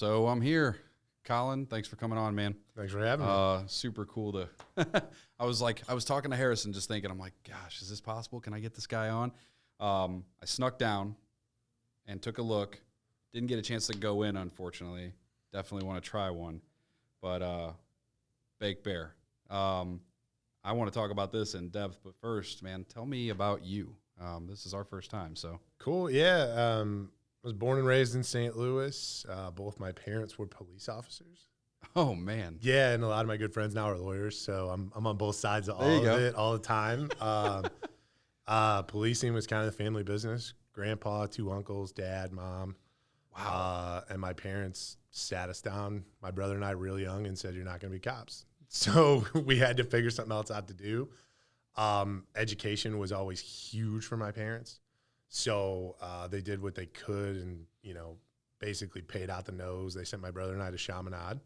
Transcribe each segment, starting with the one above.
So I'm here. Colin, thanks for coming on, man. Thanks for having me. Super cool to I was talking to Harrison just thinking, I'm like, gosh, is this possible? Can I get this guy on? I snuck down and took a look. Didn't get a chance to go in, unfortunately. Definitely want to try one. But Baked Bear. I want to talk about this in depth, but first, man, tell me about you. This is our first time, so. Cool, yeah. I was born and raised in St. Louis. Both my parents were police officers. Oh, man. Yeah, and a lot of my good friends now are lawyers, so I'm on both sides of all of it all the time. Policing was kind of the family business. Grandpa, 2 uncles, dad, mom. Wow. And my parents sat us down, my brother and I, real young, and said, you're not going to be cops. So we had to figure something else out to do. Education was always huge for my parents. So they did what they could and, basically paid out the nose. They sent my brother and I to Chaminade.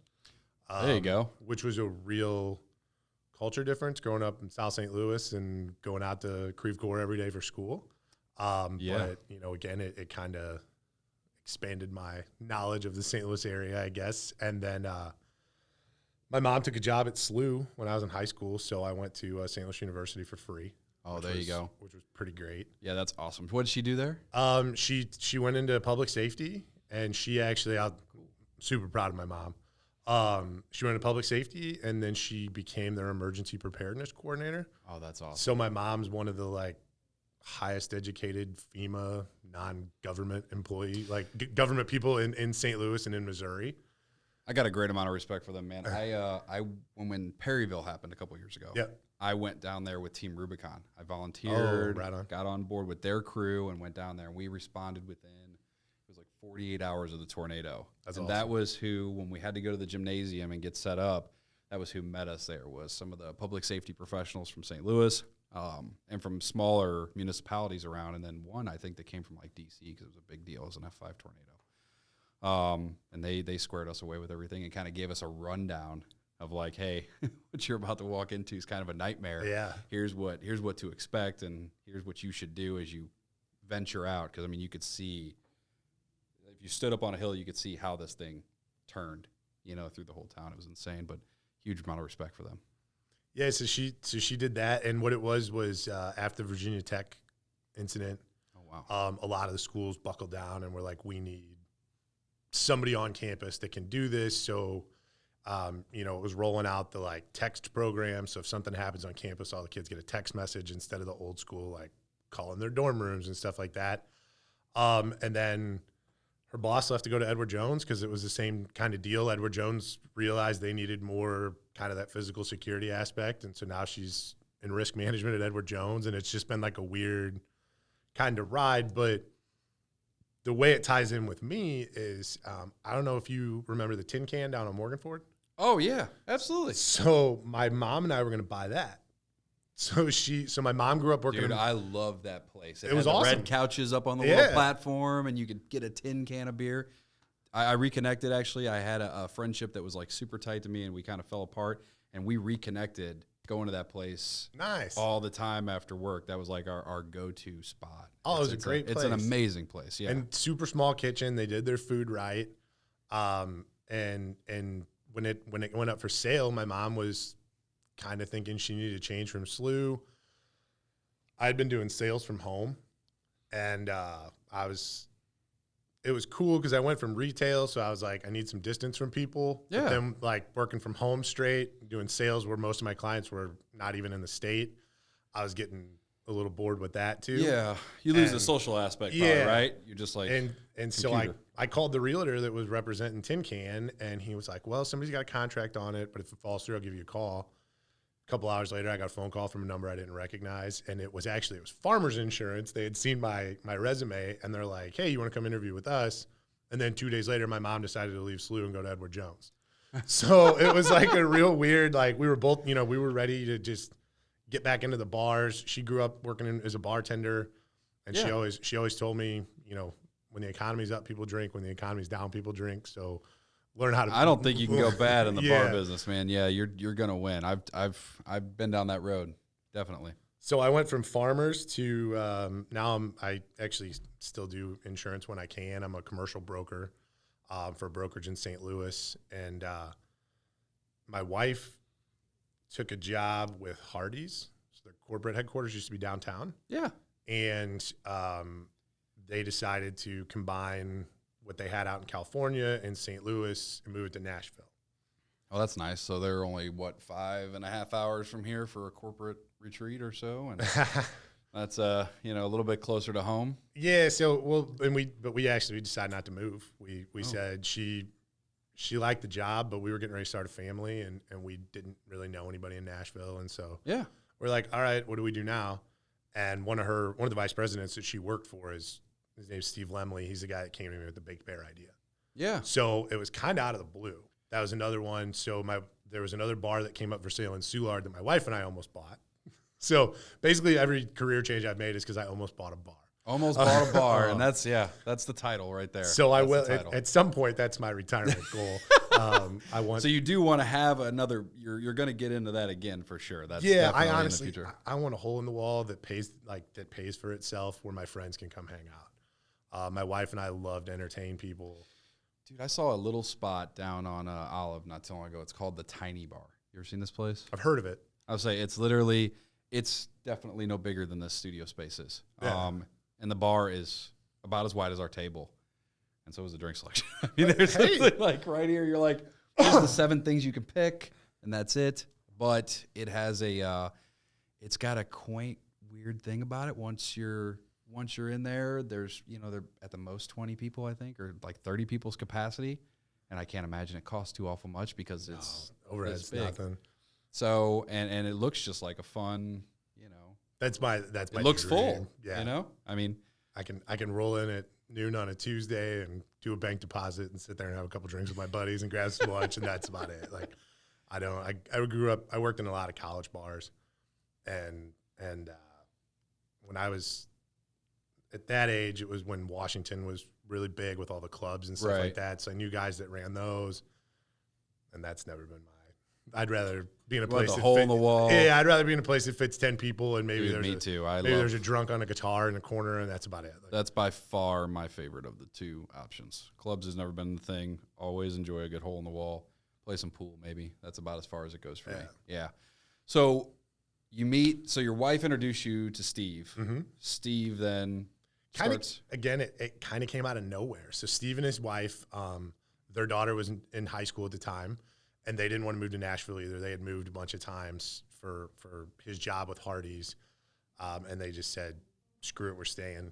There you go. Which was a real culture difference growing up in South St. Louis and going out to Creve Coeur every day for school. But, again, it kind of expanded my knowledge of the St. Louis area, I guess. And then my mom took a job at SLU when I was in high school, so I went to St. Louis University for free. Oh, there you go. Which was pretty great. Yeah, that's awesome. What did she do there? She went into public safety, and she actually, I'm super proud of my mom. She went into public safety, and then she became their emergency preparedness coordinator. Oh, that's awesome. So my mom's one of the highest educated FEMA non-government employee, government people in St. Louis and in Missouri. I got a great amount of respect for them, man. When Perryville happened a couple years ago, I went down there with Team Rubicon. I volunteered, got on board with their crew, and went down there. And we responded within, it was 48 hours of the tornado. That's awesome. That was who, when we had to go to the gymnasium and get set up, that was who met us there, was some of the public safety professionals from St. Louis and from smaller municipalities around. And then one, I think, that came from D.C. because it was a big deal. It was an F5 tornado. And they squared us away with everything and kind of gave us a rundown of hey, what you're about to walk into is kind of a nightmare. Yeah. Here's what to expect, and here's what you should do as you venture out. Because you could see, if you stood up on a hill, you could see how this thing turned, through the whole town. It was insane, but huge amount of respect for them. Yeah. So she did that, and what it was after the Virginia Tech incident. Oh wow. A lot of the schools buckled down and were like, we need somebody on campus that can do this. So, it was rolling out the text program. So if something happens on campus, all the kids get a text message instead of the old school, calling their dorm rooms and stuff like that. And then her boss left to go to Edward Jones because it was the same kind of deal. Edward Jones realized they needed more kind of that physical security aspect. And so now she's in risk management at Edward Jones. And it's just been a weird kind of ride, but the way it ties in with me is, I don't know if you remember the tin can down on Morganford. Oh yeah, absolutely. So my mom and I were going to buy that. So my mom grew up working. Dude, I love that place. It was awesome. Red couches up on the little platform, and you could get a tin can of beer. I reconnected, actually. I had a friendship that was super tight to me, and we kind of fell apart, and we reconnected going to that place all the time after work. That was our go-to spot. Oh, it was a great place. It's an amazing place, yeah. And super small kitchen. They did their food right. And when it went up for sale, my mom was kind of thinking she needed to change from SLU. I had been doing sales from home, and it was cool because I went from retail, so I was I need some distance from people. Yeah. But then working from home straight, doing sales where most of my clients were not even in the state, I was getting a little bored with that too. Yeah, you lose the social aspect, right? You're just and so I called the realtor that was representing Tin Can, and he was like, well, somebody's got a contract on it, but if it falls through, I'll give you a call. A couple hours later, I got a phone call from a number I didn't recognize, and it was Farmers Insurance. They had seen my resume, and they're like, hey, you want to come interview with us? And then 2 days later, my mom decided to leave SLU and go to Edward Jones. So it was a real weird, we were both, we were ready to just get back into the bars. She grew up working as a bartender, and she always told me, when the economy's up, people drink. When the economy's down, people drink. So learn how to. I don't think you can go bad in the bar business, man. Yeah, you're gonna win. I've been down that road, definitely. So I went from farmers to now I actually still do insurance when I can. I'm a commercial broker. for a brokerage in St. Louis. And my wife took a job with Hardee's. So their corporate headquarters used to be downtown. Yeah. And they decided to combine what they had out in California and St. Louis and move it to Nashville. Oh, that's nice. So they're only, 5.5 hours from here for a corporate retreat or so? And that's, a little bit closer to home. Yeah. So, we actually decided not to move. We said she liked the job, but we were getting ready to start a family, and we didn't really know anybody in Nashville. And so we're like, all right, what do we do now? And one of the vice presidents that she worked for his name's Steve Lemley. He's the guy that came to me with the Baked Bear idea. Yeah. So it was kind of out of the blue. That was another one. So there was another bar that came up for sale in Soulard that my wife and I almost bought. So basically every career change I've made is because I almost bought a bar. Almost bought a bar, and that's the title right there. So I will at some point. That's my retirement goal. I want. So you do want to have another. You're going to get into that again for sure. That's I honestly I want a hole in the wall that pays for itself, where my friends can come hang out. My wife and I love to entertain people. Dude, I saw a little spot down on Olive not too long ago. It's called the Tiny Bar. You ever seen this place? I've heard of it. I would say it's definitely no bigger than this studio space is. Yeah. And the bar is about as wide as our table. And so is the drink selection. I mean, there's something like right here, you're like, here's the 7 things you can pick, and that's it. But it has it's got a quaint, weird thing about it. Once you're in there, there's, they're at the most 20 people, I think, or like 30 people's capacity. And I can't imagine it costs too awful much because it's overhead's big. Nothing. So, and it looks just like a fun, That's my. It looks dream. full. Yeah. I mean, I can roll in at noon on a Tuesday and do a bank deposit and sit there and have a couple drinks with my buddies and grab some lunch, and that's about it. Like, I grew up. I worked in a lot of college bars, and when I was at that age, it was when Washington was really big with all the clubs and stuff like that. So I knew guys that ran those, and that's never been I'd rather be in a place that hole in the wall. Yeah, I'd rather be in a place that fits 10 people, and maybe there's a drunk on a guitar in a corner, and that's about it. Like, that's by far my favorite of the two options. Clubs has never been the thing. Always enjoy a good hole in the wall. Play some pool, maybe. That's about as far as it goes for me. Yeah. So you meet. So your wife introduced you to Steve. Mm-hmm. Steve then starts. Again, it kind of came out of nowhere. So Steve and his wife, their daughter was in high school at the time. And they didn't want to move to Nashville either. They had moved a bunch of times for his job with Hardee's. And they just said, screw it, we're staying.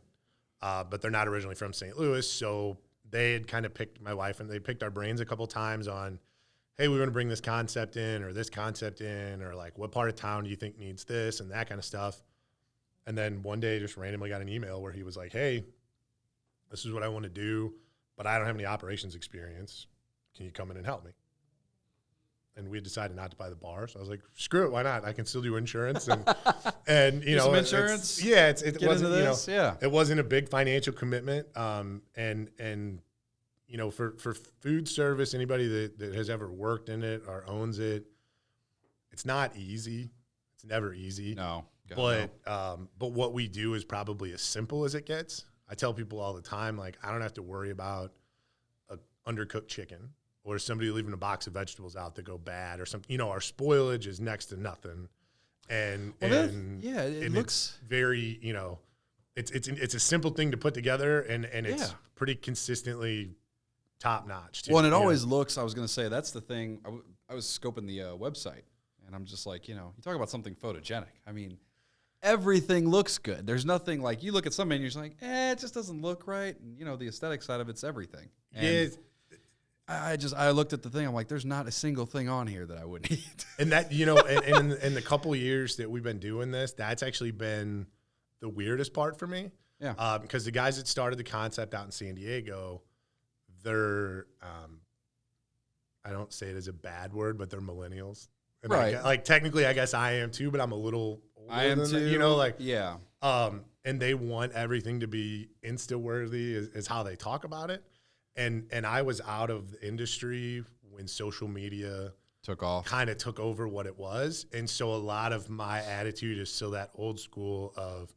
But they're not originally from St. Louis. So they had kind of picked my wife, and they picked our brains a couple times on, hey, we want to bring this concept in, or this concept in, or like, what part of town do you think needs this, and that kind of stuff. And then one day just randomly got an email where he was like, hey, this is what I want to do, but I don't have any operations experience. Can you come in and help me? And we decided not to buy the bar. So I was like, screw it, why not? I can still do insurance and some insurance. It wasn't, it wasn't a big financial commitment. And for food service, anybody that has ever worked in it or owns it, it's not easy. It's never easy. No. But what we do is probably as simple as it gets. I tell people all the time, like, I don't have to worry about a undercooked chicken or somebody leaving a box of vegetables out that go bad or something. Our spoilage is next to nothing. It looks it's very, it's a simple thing to put together, and it's pretty consistently top notch. Well, and it always looks, I was going to say, that's the thing. I was scoping the website, and I'm just like, you talk about something photogenic. I mean, everything looks good. There's nothing like, you look at some menus, you're like, it just doesn't look right. And, the aesthetic side of it's everything. And I looked at the thing. I'm like, there's not a single thing on here that I wouldn't eat. And that, and in the couple of years that we've been doing this, that's actually been the weirdest part for me. Yeah. Because the guys that started the concept out in San Diego, they're, I don't say it as a bad word, but they're millennials. And right. Technically, I guess I am too, but I'm a little older I am than too. that, yeah. And they want everything to be Insta-worthy is how they talk about it. And I was out of the industry when social media took off, kind of took over what it was. And so a lot of my attitude is still that old school of,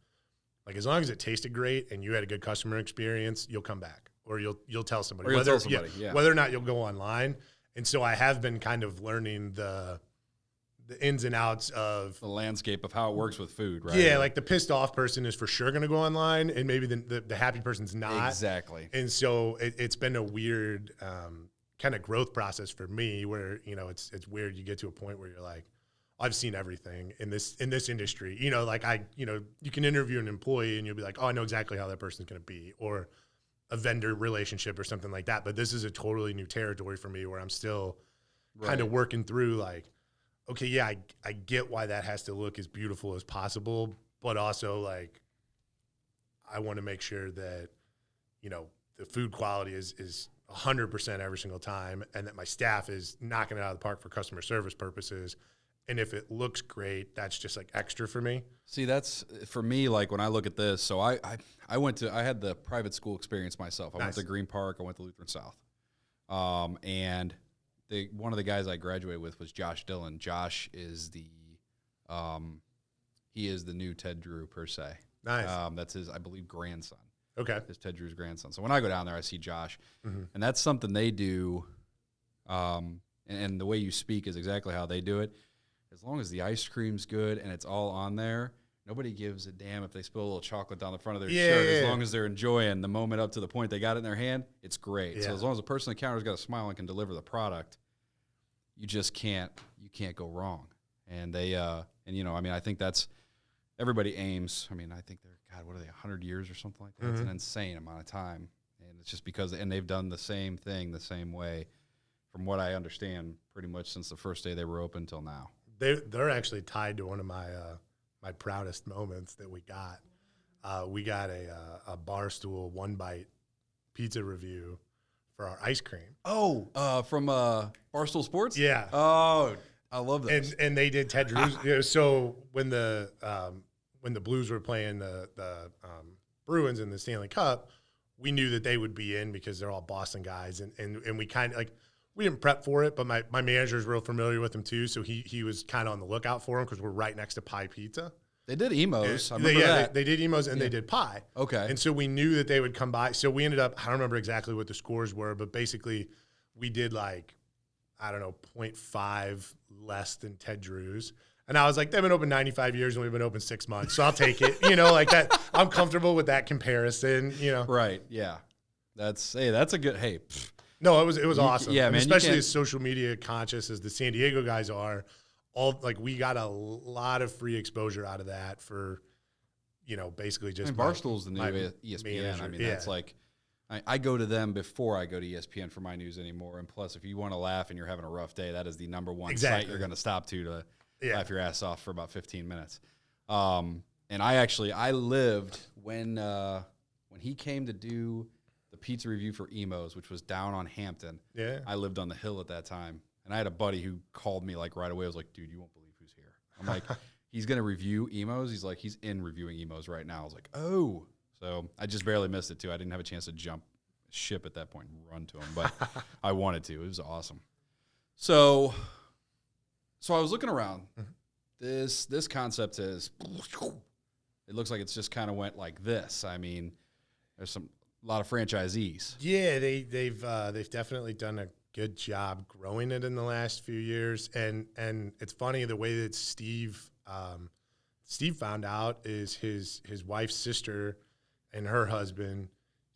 like, as long as it tasted great and you had a good customer experience, you'll come back. or you'll tell somebody, whether or not you'll go online. And so I have been kind of learning the ins and outs of the landscape of how it works with food, right? Yeah, like the pissed off person is for sure going to go online, and maybe the happy person's not. Exactly. And so it's been a weird kind of growth process for me where, it's weird. You get to a point where you're like, I've seen everything in this industry. Like you can interview an employee and you'll be like, oh, I know exactly how that person's going to be, or a vendor relationship or something like that. But this is a totally new territory for me where I'm still kind of working through like, okay, yeah, I get why that has to look as beautiful as possible, but also like I want to make sure that, the food quality is 100% every single time, and that my staff is knocking it out of the park for customer service purposes. And if it looks great, that's just like extra for me. See, that's for me, like when I look at this, so I had the private school experience myself. I went to Green Park, I went to Lutheran South. And one of the guys I graduated with was Josh Dillon. Josh is he is the new Ted Drew per se. Nice. That's his, I believe, grandson. Okay. His Ted Drew's grandson. So when I go down there, I see Josh, and that's something they do. And the way you speak is exactly how they do it. As long as the ice cream's good and it's all on there, nobody gives a damn if they spill a little chocolate down the front of their shirt. As long as they're enjoying the moment up to the point they got it in their hand, it's great. So as long as the person at the counter's got a smile and can deliver the product, you can't go wrong. And they, I think that's, everybody aims. I mean, I think they're, God, what are they, 100 years or something like that? It's an insane amount of time. And it's just because, and they've done the same thing the same way, from what I understand, pretty much since the first day they were open till now. They're actually tied to one of my my proudest moments that we got. We got a Barstool One Bite pizza review for our ice cream. Oh, from Barstool Sports? Yeah. Oh, I love that. And they did Ted Drew's. So when the Blues were playing the Bruins in the Stanley Cup, we knew that they would be in because they're all Boston guys, and we kind of like. We didn't prep for it, but my manager is real familiar with him too, so he was kind of on the lookout for him because we're right next to Pie Pizza. They did Emos. I remember that. They did Emos and they did Pie. Okay. And so we knew that they would come by. So we ended up, I don't remember exactly what the scores were, but basically we did like, I don't know, 0.5 less than Ted Drew's. And I was like, they've been open 95 years and we've been open 6 months, so I'll take it. Like that. I'm comfortable with that comparison. Right. Yeah. That's a good. Hey. Pfft. No, it was awesome. Yeah, man. Especially as social media conscious as the San Diego guys are, we got a lot of free exposure out of that for, basically just. Barstool's the new ESPN. Manager. I mean, that's like, I go to them before I go to ESPN for my news anymore. And plus, if you want to laugh and you're having a rough day, that is the number one site you're going to stop to laugh your ass off for about 15 minutes. And I lived when he came to do the pizza review for Emos, which was down on Hampton. Yeah. I lived on the hill at that time. And I had a buddy who called me like right away. I was like, dude, you won't believe who's here. I'm like, he's going to review Emos. He's like, he's in reviewing Emos right now. I was like, oh. So I just barely missed it too. I didn't have a chance to jump ship at that point and run to him, but I wanted to. It was awesome. So I was looking around. This concept is, it looks like it's just kind of went like this. I mean, there's a lot of franchisees. Yeah, they've definitely done a good job growing it in the last few years. And it's funny the way that Steve found out is his wife's sister and her husband.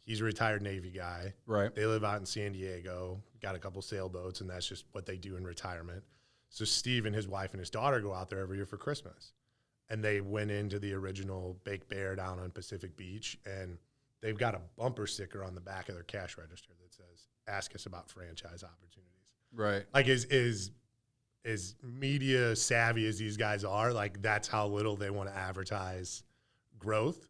He's a retired Navy guy. Right. They live out in San Diego, got a couple sailboats, and that's just what they do in retirement. So Steve and his wife and his daughter go out there every year for Christmas. And they went into the original Baked Bear down on Pacific Beach, and they've got a bumper sticker on the back of their cash register that says, "Ask us about franchise opportunities." Right. Like as media savvy as these guys are, like that's how little they want to advertise growth,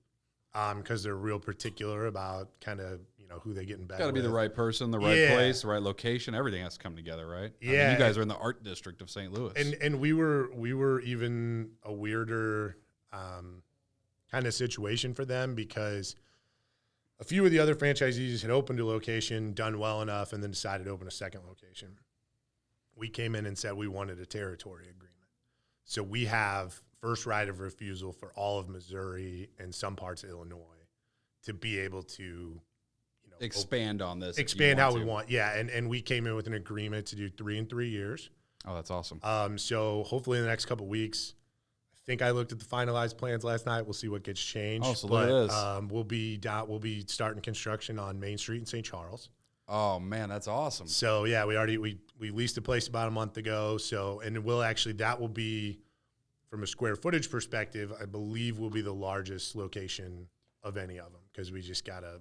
because they're real particular about kind of who they get in bed. Got to be the right person, the right place, the right location. Everything has to come together, right? Yeah. I mean, you guys are in the art district of St. Louis, and we were even a weirder kind of situation for them because a few of the other franchisees had opened a location, done well enough, and then decided to open a second location. We came in and said we wanted a territory agreement. So we have first right of refusal for all of Missouri and some parts of Illinois to be able to, expand on this. Expand how we want. Yeah. And we came in with an agreement to do 3 and 3 years. Oh, that's awesome. So hopefully in the next couple of weeks, I think I looked at the finalized plans last night. We'll see what gets changed. Oh, so there it is. We'll be starting construction on Main Street in St. Charles. Oh man, that's awesome. So yeah, we leased a place about a month ago. So, and that will be, from a square footage perspective, I believe will be the largest location of any of them, because we just got a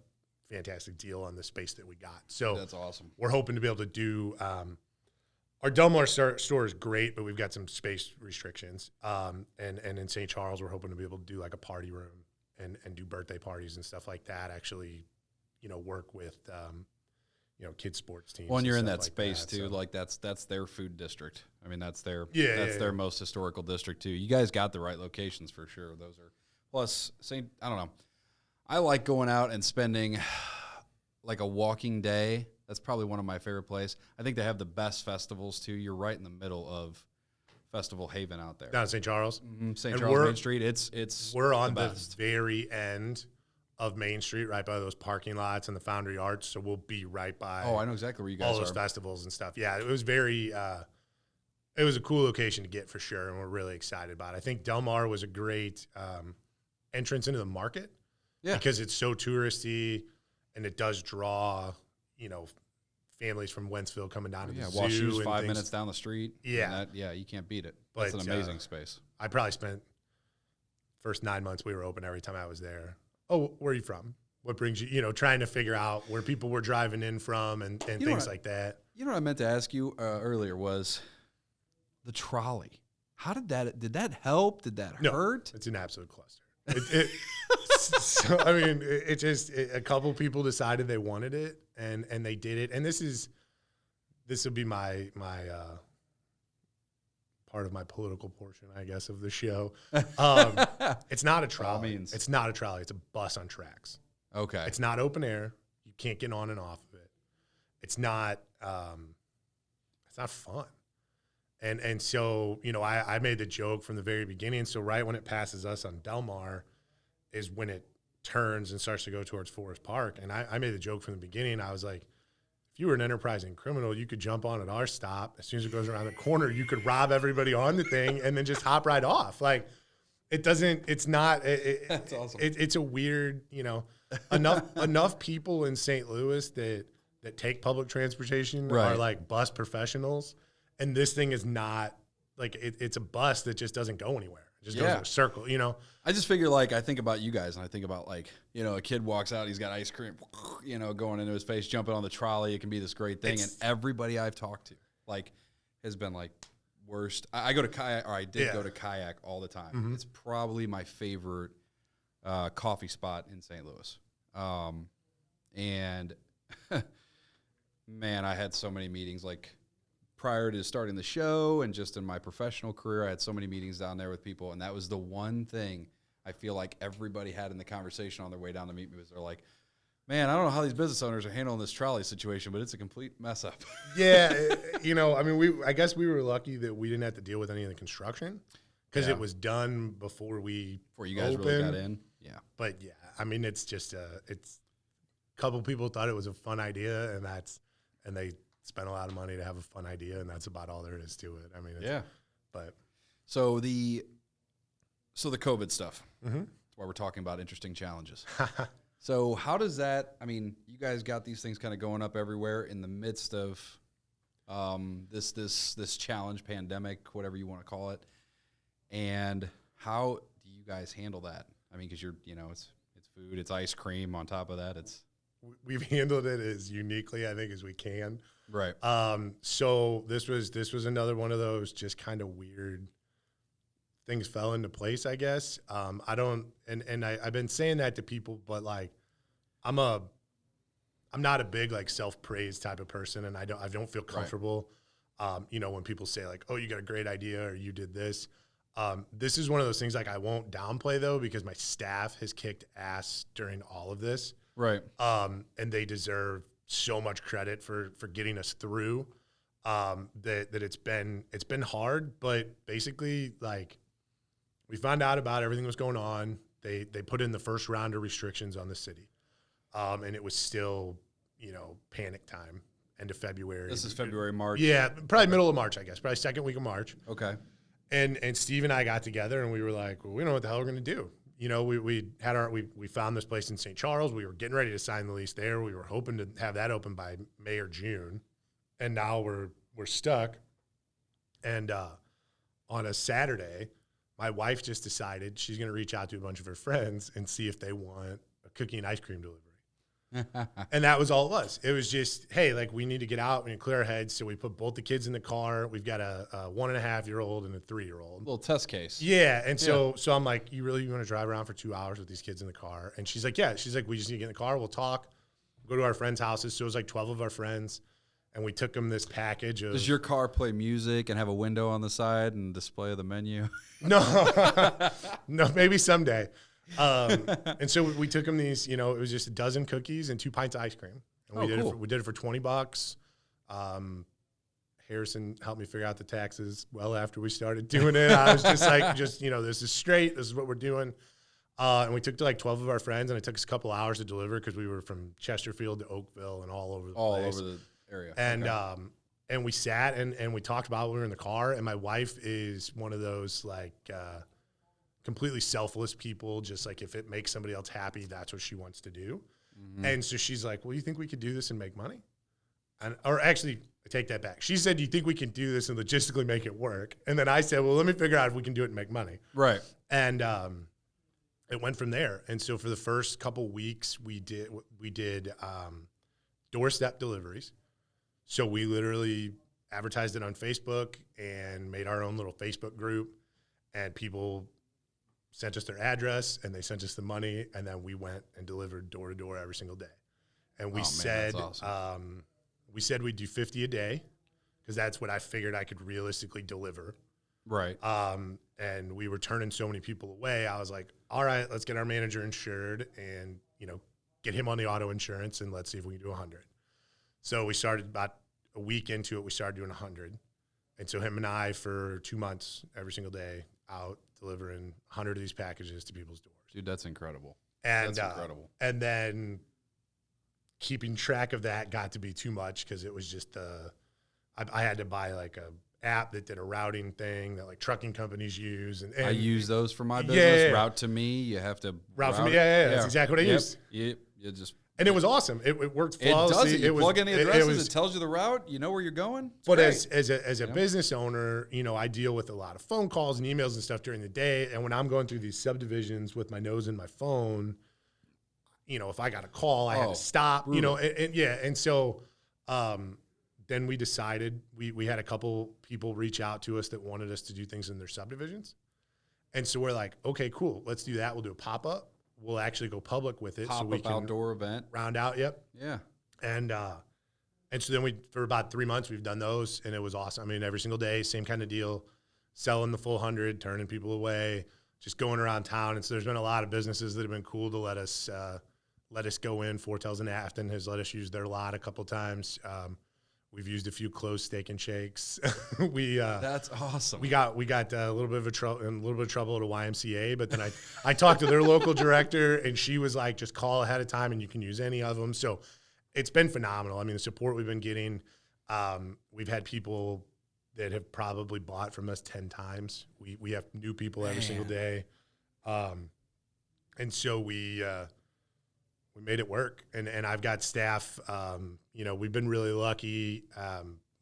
fantastic deal on the space that we got. So that's awesome. We're hoping to be able to do, our Delmar store is great, but we've got some space restrictions. And in St. Charles, we're hoping to be able to do like a party room and do birthday parties and stuff like that. Actually, work with, kids sports teams. Well, and you're in that space too. So. Like that's their food district. I mean, that's their their most historical district too. You guys got the right locations for sure. Those are plus I don't know. I like going out and spending like a walking day. That's probably one of my favorite places. I think they have the best festivals too. You're right in the middle of Festival Haven out there. Down in St. Charles? Mm-hmm. St. Charles Main Street. We're on the very end of Main Street, right by those parking lots and the Foundry Arts. So we'll be right by. Oh, I know exactly where you guys all those festivals and stuff. Yeah, it was very. It was a cool location to get for sure, and we're really excited about it. I think Delmar was a great entrance into the market. Yeah, because it's so touristy, and it does draw, families from Wentzville coming down to the zoo. WashU's 5 minutes down the street. Yeah, you can't beat it. But it's an amazing space. I probably spent first 9 months we were open every time I was there. Oh, where are you from? What brings you, trying to figure out where people were driving in from and things like that. You know what I meant to ask you earlier was the trolley. How did that help? Did that hurt? It's an absolute cluster. So, I mean, a couple people decided they wanted it and they did it. And this will be my part of my political portion, I guess, of the show. It's not a trolley. It's not a trolley. It's a bus on tracks. Okay. It's not open air. You can't get on and off of it. It's not fun. And so, I made the joke from the very beginning. So right when it passes us on Delmar is when it turns and starts to go towards Forest Park. And I made the joke from the beginning. I was like, if you were an enterprising criminal, you could jump on at our stop. As soon as it goes around the corner, you could rob everybody on the thing and then just hop right off. Like, that's awesome. It's a weird, enough people in St. Louis that take public transportation are like bus professionals. And this thing is not like it's a bus that just doesn't go anywhere. It just goes in a circle, I just figure I think about you guys and I think about a kid walks out, he's got ice cream, going into his face, jumping on the trolley. It can be this great thing. And everybody I've talked to has been worst. I go to kayak, or I did go to kayak all the time. Mm-hmm. It's probably my favorite coffee spot in St. Louis. And man, I had so many meetings prior to starting the show and just in my professional career, I had so many meetings down there with people. And that was the one thing I feel like everybody had in the conversation on their way down to meet me was they're like, man, I don't know how these business owners are handling this trolley situation, but it's a complete mess up. Yeah. I guess we were lucky that we didn't have to deal with any of the construction because it was done before you guys really got in. Yeah. But yeah, it's just it's a couple people thought it was a fun idea and they spent a lot of money to have a fun idea, and that's about all there is to it. But so the COVID stuff. Mm-hmm. That's why we're talking about interesting challenges. So how does that? You guys got these things kind of going up everywhere in the midst of this challenge, pandemic, whatever you want to call it. And how do you guys handle that? Because you're it's food, it's ice cream. On top of that, we've handled it as uniquely, I think, as we can. Right. So this was another one of those just kind of weird things fell into place, I guess. I've been saying that to people, but I'm not a big self-praise type of person, and I don't feel comfortable. Right. When people say oh, you got a great idea or you did this. This is one of those things I won't downplay though, because my staff has kicked ass during all of this. Right. And they deserve so much credit for getting us through. That it's been hard, but basically we found out about everything that was going on. They put in the first round of restrictions on the city. And it was still panic time, end of February. This is February, March. Yeah, probably middle of March, I guess. Probably second week of March. Okay. And Steve and I got together and we were like, well, we don't know what the hell we're going to do. We found this place in St. Charles. We were getting ready to sign the lease there. We were hoping to have that open by May or June. And now we're stuck. And on a Saturday, my wife just decided she's going to reach out to a bunch of her friends and see if they want a cookie and ice cream delivery. And that was all it was. It was just, hey, like, we need to get out and clear our heads. So we put both the kids in the car. We've got a 1.5-year-old and a 3-year-old. Little test case. Yeah. And so I'm like, you really want to drive around for 2 hours with these kids in the car? And she's like, yeah. She's like, we just need to get in the car. We'll talk. We'll go to our friends' houses. So it was like 12 of our friends. And we took them this package of. Does your car play music and have a window on the side and display the menu? No, no, maybe someday. And so we took them these, it was just a dozen cookies and 2 pints of ice cream. And we did it for $20. Harrison helped me figure out the taxes well after we started doing it. I was just like, this is straight. This is what we're doing. And we took to like 12 of our friends, and it took us a couple hours to deliver because we were from Chesterfield to Oakville and all over the place. All over the area. And and we sat and we talked about it when we were in the car. And my wife is one of those like completely selfless people. Just like if it makes somebody else happy, that's what she wants to do. Mm-hmm. And so she's like, well, you think we could do this and make money? Or actually, I take that back. She said, do you think we can do this and logistically make it work? And then I said, well, let me figure out if we can do it and make money. Right. And it went from there. And so for the first couple weeks, we did doorstep deliveries. So we literally advertised it on Facebook and made our own little Facebook group, and people sent us their address and they sent us the money, and then we went and delivered door to door every single day. And we said, that's awesome. We said we'd do 50 a day because that's what I figured I could realistically deliver. Right. And we were turning so many people away. I was like, all right, let's get our manager insured and, get him on the auto insurance, and let's see if we can do 100. So we started about a week into it. We started doing 100. And so him and I for 2 months, every single day out delivering 100 of these packages to people's doors. Dude, that's incredible. And, that's incredible. And then keeping track of that got to be too much because it was just I had to buy like a app that did a routing thing that like trucking companies use. And I use those for my business. Yeah. Route to me, you have to route for me. Yeah. That's exactly what I used. You just. And it was awesome. It worked flawlessly. It does. You plug in the addresses. It tells you the route. You know where you're going. It's but great. as a business owner, I deal with a lot of phone calls and emails and stuff during the day. And when I'm going through these subdivisions with my nose in my phone, if I got a call, I had to stop. Brutal. And so then we decided we had a couple people reach out to us that wanted us to do things in their subdivisions. And so we're like, okay, cool. Let's do that. We'll do a pop-up. We'll actually go public with it. Pop-up so we can outdoor event. Round out, yep. Yeah. And so then for about 3 months, we've done those, and it was awesome. I mean, every single day, same kind of deal, selling the full 100, turning people away, just going around town. And so there's been a lot of businesses that have been cool to let us go in. Foretels and Afton has let us use their lot a couple times. We've used a few closed Steak and Shakes. That's awesome. We got a little bit of trouble at a YMCA, but then I talked to their local director, and she was like, just call ahead of time and you can use any of them. So it's been phenomenal. I mean, the support we've been getting, we've had people that have probably bought from us 10 times. We have new people every single day. And so we made it work, and I've got staff. We've been really lucky.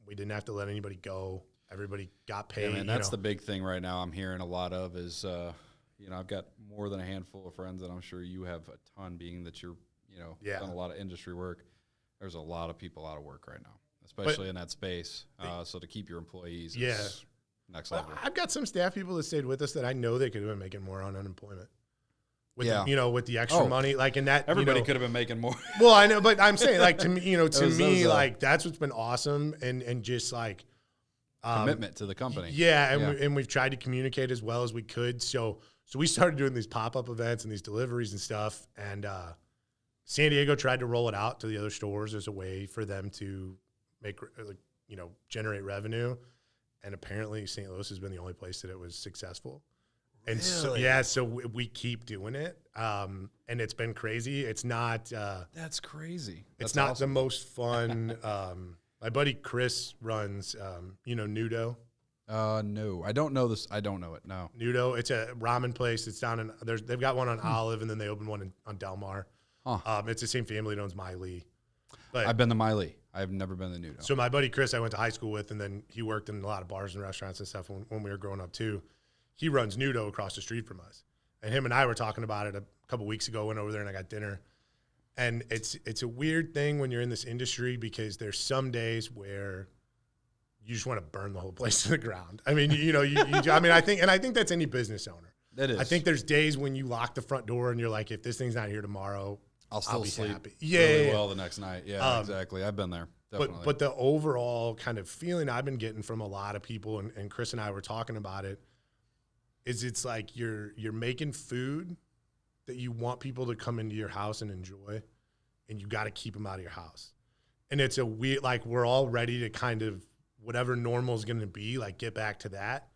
We didn't have to let anybody go. Everybody got paid. Yeah, man, that's the big thing right now. I'm hearing a lot of is, I've got more than a handful of friends, and I'm sure you have a ton, being that you're, done a lot of industry work. There's a lot of people out of work right now, especially in that space. So to keep your employees, is next level. I've got some staff people that stayed with us that I know they could have been making more on unemployment. With with the extra money, like in that, everybody could have been making more. Well, I know, but I'm saying, like, to me, like, that's what's been awesome, and just like commitment to the company. Yeah, and we've tried to communicate as well as we could. So we started doing these pop-up events and these deliveries and stuff, and San Diego tried to roll it out to the other stores as a way for them to make generate revenue, and apparently St. Louis has been the only place that it was successful. And really? so we keep doing it. And it's been crazy. It's not, that's crazy. It's not awesome. The most fun. My buddy Chris runs, Nudo. No, I don't know this. I don't know it. No. Nudo. It's a ramen place. It's down they've got one on Olive, and then they opened one on Del Mar. Huh. It's the same family that owns Miley. But I've been to Miley. I've never been to Nudo. So my buddy Chris, I went to high school with, and then he worked in a lot of bars and restaurants and stuff when we were growing up too. He runs Nudo across the street from us. And him and I were talking about it a couple weeks ago. Went over there and I got dinner. And it's a weird thing when you're in this industry because there's some days where you just want to burn the whole place to the ground. I mean, I think that's any business owner. That is. I think there's days when you lock the front door and you're like, if this thing's not here tomorrow, I'll still be sleep happy. really well the next night. Yeah, exactly. I've been there. Definitely. But the overall kind of feeling I've been getting from a lot of people, and Chris and I were talking about it, is it's like you're making food that you want people to come into your house and enjoy, and you got to keep them out of your house. And it's a weird, like we're all ready to kind of whatever normal is going to be, like get back to that,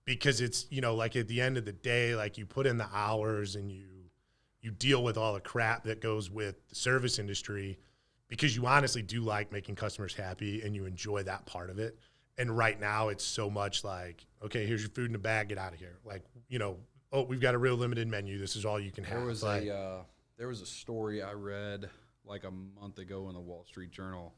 because it's, like at the end of the day, like you put in the hours and you deal with all the crap that goes with the service industry because you honestly do like making customers happy and you enjoy that part of it. And right now it's so much like, okay, here's your food in a bag, get out of here. Like, we've got a real limited menu. This is all you can have. There was a story I read like a month ago in the Wall Street Journal.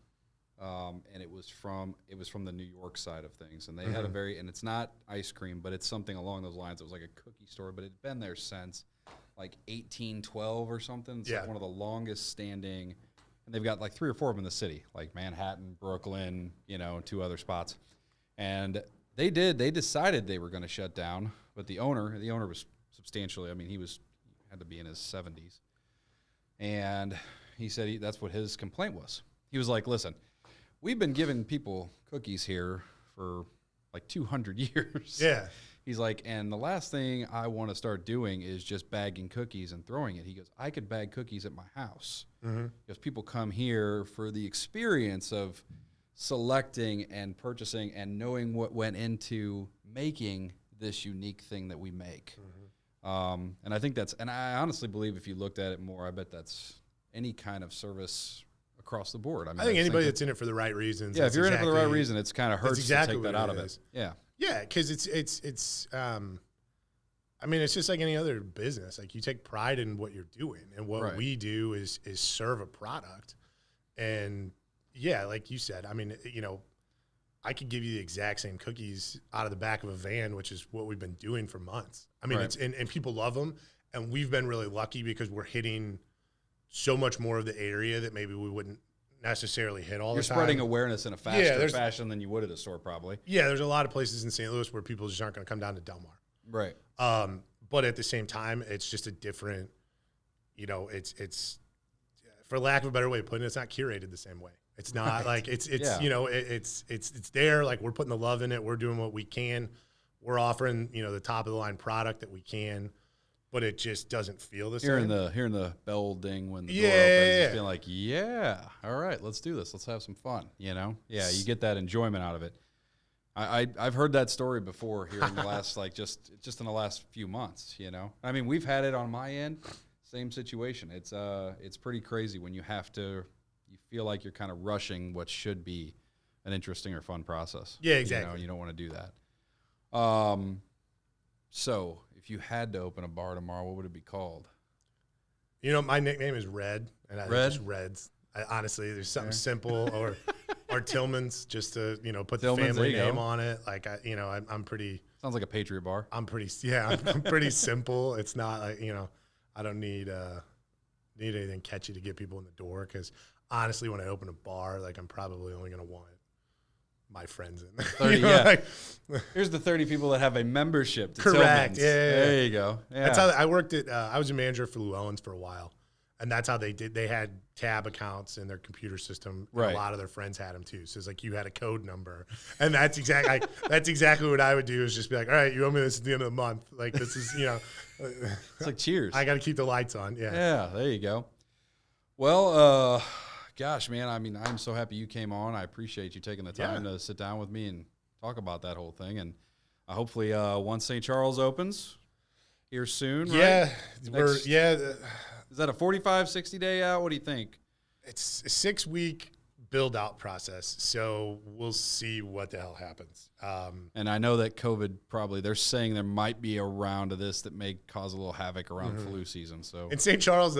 And it was from the New York side of things. And they had and it's not ice cream, but it's something along those lines. It was like a cookie store, but it'd been there since like 1812 or something. It's like one of the longest standing, and they've got like 3 or 4 of them in the city, like Manhattan, Brooklyn, 2 other spots. And they decided they were going to shut down, but the owner was substantially, he had to be in his 70s. And he said that's what his complaint was. He was like, listen, we've been giving people cookies here for like 200 years. Yeah. He's like, and the last thing I want to start doing is just bagging cookies and throwing it. He goes, I could bag cookies at my house. Because people come here for the experience of selecting and purchasing and knowing what went into making this unique thing that we make. And I think and I honestly believe if you looked at it more, I bet that's any kind of service across the board. I think anybody that's in it for the right reasons. Yeah, if you're in it for the right reason, it's kind of hurts to take that out of it. Yeah. Yeah, because it's it's just like any other business. Like you take pride in what you're doing, and what we do is serve a product. And yeah, like you said, I could give you the exact same cookies out of the back of a van, which is what we've been doing for months. It's and people love them, and we've been really lucky because we're hitting so much more of the area that maybe we wouldn't necessarily hit all the time. You're spreading awareness in a faster fashion than you would at a store, probably. Yeah, there's a lot of places in St. Louis where people just aren't going to come down to Del Mar. Right. But at the same time, it's just a different, it's for lack of a better way of putting it, it's not curated the same way. It's not like it's there. Like we're putting the love in it. We're doing what we can. We're offering, the top of the line product that we can. But it just doesn't feel the same. Hearing the bell ding when the door opens, just being like, all right, let's do this. Let's have some fun, Yeah, you get that enjoyment out of it. I've heard that story before here in the last, just in the last few months, we've had it on my end, same situation. It's pretty crazy when you feel like you're kind of rushing what should be an interesting or fun process. Yeah, exactly. You don't want to do that. So if you had to open a bar tomorrow, what would it be called? My nickname is Red, and I Red? Just Reds. Honestly, there's something simple or Tillman's, just to put Tillman's, the family name on it. Like I'm pretty. Sounds like a Patriot bar. I'm pretty simple. It's not like I don't need anything catchy to get people in the door, because honestly, when I open a bar, like I'm probably only gonna want my friends in there. 30, Here's the 30 people that have a membership to Correct. Tillman's. Yeah. There you go. Yeah. That's how I worked at. I was a manager for Llewellyn's for a while, and that's how they did. They had tab accounts in their computer system. Right. A lot of their friends had them too. So it's like you had a code number, and that's exactly what I would do. Is just be like, all right, you owe me this at the end of the month. Like this is It's like cheers. I got to keep the lights on. Yeah. Yeah. There you go. Well, gosh, man, I'm so happy you came on. I appreciate you taking the time to sit down with me and talk about that whole thing. And hopefully once St. Charles opens, here soon, yeah, right? Is that a 45, 60-day out? What do you think? It's a 6-week build-out process, so we'll see what the hell happens. And I know that COVID they're saying there might be a round of this that may cause a little havoc around flu season. So, and St. Charles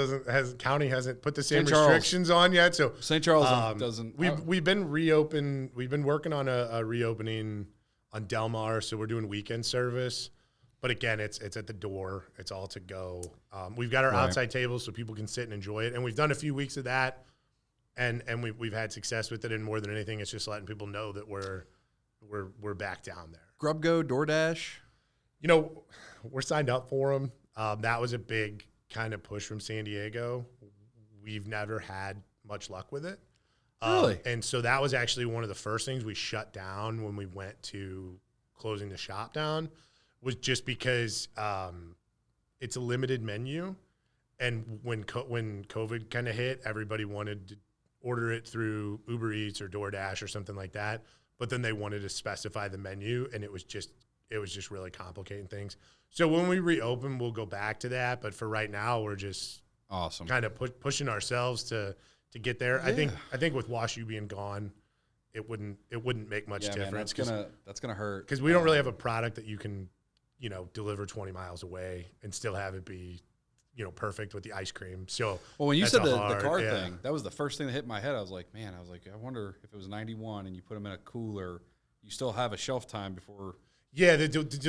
county hasn't put the same restrictions on yet. So St. Charles doesn't. We've been reopened. We've been working on a reopening on Del Mar, so we're doing weekend service. But again, it's at the door. It's all to go. We've got our outside tables so people can sit and enjoy it, and we've done a few weeks of that, and we've had success with it. And more than anything, it's just letting people know that we're back down there. GrubGo, DoorDash. You know, we're signed up for them. That was a big kind of push from San Diego. We've never had much luck with it. Really? And so that was actually one of the first things we shut down when we went to closing the shop down, was just because it's a limited menu. And when COVID kind of hit, everybody wanted to order it through Uber Eats or DoorDash or something like that. But then they wanted to specify the menu, and it was just really complicating things. So when we reopen, we'll go back to that. But for right now, we're just kind of pushing ourselves to get there. Yeah. I think with WashU being gone, it wouldn't make much difference. Man, that's gonna hurt, because we don't really have a product that you can, deliver 20 miles away and still have it be, perfect with the ice cream. So, well, when you said the car thing, that was the first thing that hit my head. I was like, I wonder if it was 91 and you put them in a cooler, you still have a shelf time before. Yeah, the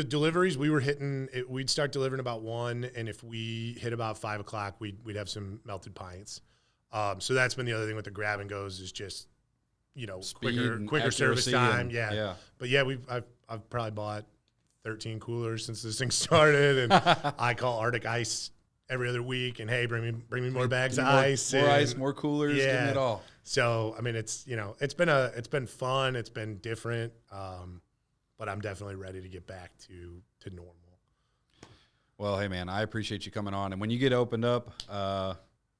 deliveries, we were hitting it. We'd start delivering about 1, and if we hit about 5 o'clock, we'd have some melted pints. So that's been the other thing with the grab and goes, is just, quicker service time. Yeah. But yeah, I've probably bought 13 coolers since this thing started, and I call Arctic Ice every other week, and hey, bring me more bags of ice. More ice, more coolers, give me it all. So, I mean, it's been fun, it's been different, but I'm definitely ready to get back to normal. Well, hey man, I appreciate you coming on. And when you get opened up,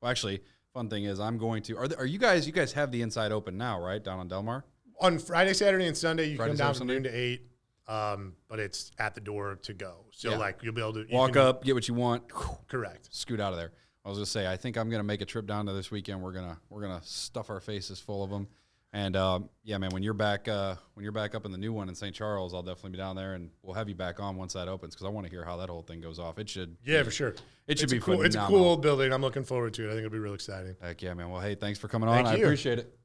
actually, fun thing is I'm going to, are you guys have the inside open now, right? Down on Del Mar? On Friday, Saturday, and Sunday, you come down from noon to 8. But it's at the door to go. So you'll be able to walk up, get what you want. Correct. Scoot out of there. I was gonna say, I think I'm gonna make a trip down to this weekend. We're gonna stuff our faces full of them. And man, when you're back up in the new one in St. Charles, I'll definitely be down there, and we'll have you back on once that opens, because I want to hear how that whole thing goes off. It should. Yeah, for sure. It should be cool. It's a cool building. I'm looking forward to it. I think it'll be real exciting. Heck yeah, man. Well, hey, thanks for coming on. I appreciate it.